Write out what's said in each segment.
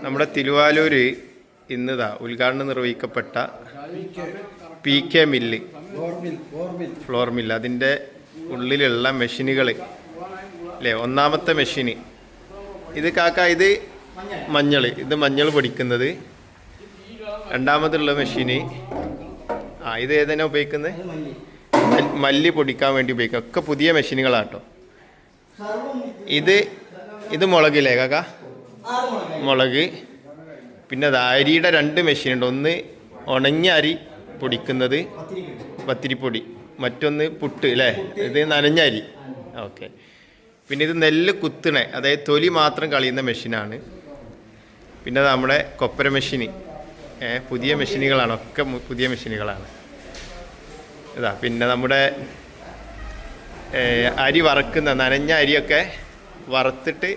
നമ്മുടെ തിരുവാലൂർ ഇന്നിതാ ഉദ്ഘാടനം നിർവഹിക്കപ്പെട്ട PK മില്ല്, ഫ്ലോർ മില്ല്, അതിൻ്റെ ഉള്ളിലുള്ള മെഷീനുകൾ അല്ലേ. ഒന്നാമത്തെ മെഷീന് ഇത് കാക്ക, ഇത് മഞ്ഞൾ പൊടിക്കുന്നത്. രണ്ടാമതുള്ള മെഷീന് ഇത് ഏതെന്നെ ഉപയോഗിക്കുന്നത്? മല്ലി പൊടിക്കാൻ വേണ്ടി ഉപയോഗിക്കുക. ഒക്കെ പുതിയ മെഷീനുകളാട്ടോ. ഇത് മുളകില്ലേ കാക്ക? മുളക്. പിന്നെ അത് അരിയുടെ 2 മെഷീനുണ്ട്. ഒന്ന് ഉണങ്ങിയ അരി പൊടിക്കുന്നത്, പത്തിരിപ്പൊടി. മറ്റൊന്ന് പുട്ട് അല്ലേ, ഇത് നനഞ്ഞ അരി. ഓക്കെ. പിന്നെ ഇത് നെല്ല് കുത്തണേ, അതായത് തൊലി മാത്രം കളയുന്ന മെഷീനാണ്. പിന്നെ നമ്മുടെ കൊപ്പര മെഷീന്, പുതിയ മെഷീനുകളാണ്, ഒക്കെ പുതിയ മെഷീനുകളാണ്. ഇതാ പിന്നെ നമ്മുടെ അരി വറക്കുന്ന, നനഞ്ഞ അരിയൊക്കെ വറുത്തിട്ട്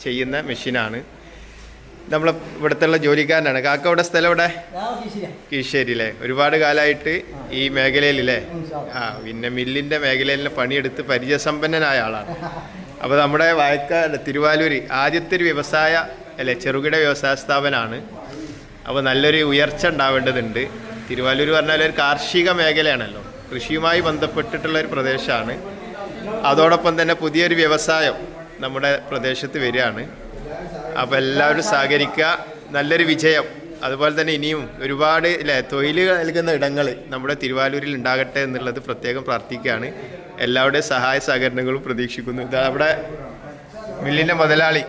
ചെയ്യുന്ന മെഷീനാണ്. നമ്മളെ ഇവിടുത്തെ ജോലിക്കാരനാണ് കാക്ക. ഇവിടെ സ്ഥലം ഇവിടെ കീശ്ശേരിയിലെ. ഒരുപാട് കാലമായിട്ട് ഈ മേഖലയിലല്ലേ. പിന്നെ മില്ലിൻ്റെ മേഖലയിൽ പണിയെടുത്ത് പരിചയസമ്പന്നനായ ആളാണ്. അപ്പോൾ നമ്മുടെ വയക്കാട് തിരുവാലൂർ ആദ്യത്തെ ഒരു വ്യവസായ ചെറുകിട വ്യവസായ സ്ഥാപനമാണ്. അപ്പോൾ നല്ലൊരു ഉയർച്ച ഉണ്ടാവേണ്ടതുണ്ട്. തിരുവാലൂർ പറഞ്ഞാൽ ഒരു കാർഷിക മേഖലയാണല്ലോ, കൃഷിയുമായി ബന്ധപ്പെട്ടിട്ടുള്ളൊരു പ്രദേശമാണ്. അതോടൊപ്പം തന്നെ പുതിയൊരു വ്യവസായം നമ്മുടെ പ്രദേശത്ത് വരികയാണ്. അപ്പോൾ എല്ലാവരും സഹകരിക്കുക. നല്ലൊരു വിജയം. അതുപോലെ തന്നെ ഇനിയും ഒരുപാട് തൊഴിൽ നൽകുന്ന ഇടങ്ങൾ നമ്മുടെ തിരുവാലൂരിൽ ഉണ്ടാകട്ടെ എന്നുള്ളത് പ്രത്യേകം പ്രാർത്ഥിക്കുകയാണ്. എല്ലാവരുടെയും സഹായ സഹകരണങ്ങളും പ്രതീക്ഷിക്കുന്നു. ഇതാ അവിടെ മില്ലിൻ്റെ മുതലാളി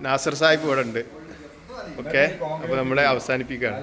നാസർ സാഹിബ് ഇവിടെ ഉണ്ട്. ഓക്കെ, അപ്പോൾ നമ്മളെ അവസാനിപ്പിക്കുകയാണ്.